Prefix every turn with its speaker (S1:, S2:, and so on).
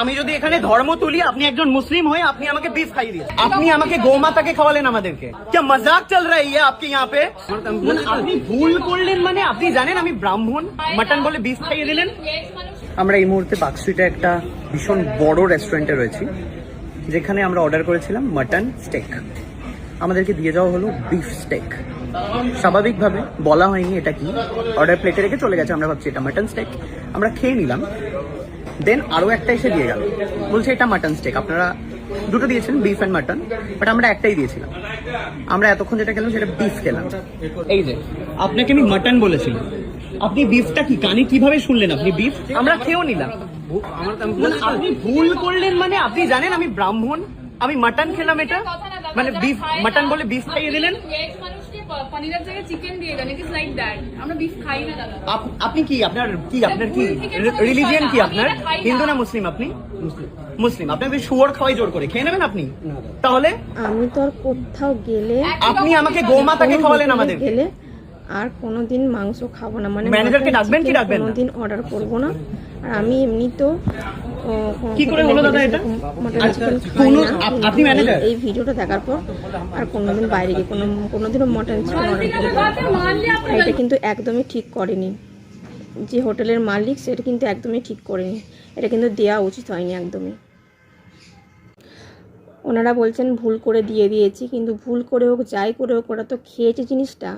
S1: আমি যদি এখানে ধর্ম তুলি, আপনি একজন মুসলিম হয়ে আপনি আমাকে বিফ খাইয়ে দিয়েছেন, আপনি আমাকে গোমাতাকে খাওয়ালেন আমাদেরকে। क्या मजाक चल रहा है ये आपके यहाँ पे? আপনি ভুল করলেন মানে আপনি জানেন আমি ব্রাহ্মণ, মাটন বলে বিফ খাইয়ে দিলেন। আমরা এই মুহূর্তে পার্ক স্ট্রিটে একটা ভীষণ বড় রেস্টুরেন্টে রয়েছি, যেখানে আমরা অর্ডার করেছিলাম মাটন স্টেক। আমাদেরকে দিয়ে যাওয়া হলো বিফ স্টেক। স্বাভাবিকভাবে বলা হয়নি এটা কি, অর্ডার প্লেটে রেখে চলে গেছে। আমরা ভাবছি এটা মাটন স্টেক, আমরা খেয়ে নিলাম। দেন আরও একটা এসে দিয়ে গেল, বলছে এটা মাটন স্টেক। আপনারা দুটো দিয়েছেন, বিফ অ্যান্ড মাটন, বাট আমরা একটাই দিয়েছিলাম। আমরা এতক্ষণ যেটা খেলাম সেটা বিফ খেলাম। এই যে আপনাকে আমি মাটন বলেছিলাম, আপনি বিফটা কি কানে কিভাবে শুনলেন? আপনি বিফ, আমরা খেয়েও নিলাম। আপনি ভুল করলেন মানে আপনি জানেন আমি ব্রাহ্মণ, আমি মাটন খেলাম, এটা মানে বিফ মাটন বলে বিফ খাইয়ে দিলেন।
S2: পনিরের জায়গায় চিকেন দিয়ে দেন, ইট ইজ লাইক দ্যাট। আমরা বিফ খাই না দাদা।
S1: আপনি কি, আপনার কি রিলিজিয়ন কি? আপনার হিন্দু না মুসলিম? আপনি মুসলিম। আপনাকে শুয়োর খাওয়াই জোর করে, খেয়ে নেবেন আপনি? তাহলে
S3: আমি তো আর কোথাও গেলে,
S1: আপনি আমাকে গোমাতাকে খাওয়ালেন আমাদের
S3: গেলে আর কোনোদিন মাংস খাবো না, মানে
S1: ম্যানেজারকে ডাকবেন কি ডাকবেন না?
S3: কোনোদিন অর্ডার করবো না। আর আমি এমনি তো
S1: কি করে হলো দাদা এটা? আপনি ম্যানেজার?
S3: এই ভিডিওটা দেখার পর আর কোনোদিন বাইরে গিয়ে কোনোদিনও মটন চিকেন অর্ডার করবো না। এটা কিন্তু একদমই ঠিক করেনি যে হোটেলের মালিক, সেটা কিন্তু একদমই ঠিক করেনি। এটা কিন্তু দেওয়া উচিত হয়নি একদমই। ওনারা বলছেন ভুল করে দিয়ে দিয়েছি, কিন্তু ভুল করে হোক যাই করে হোক ওরা তো খেয়েছে জিনিসটা।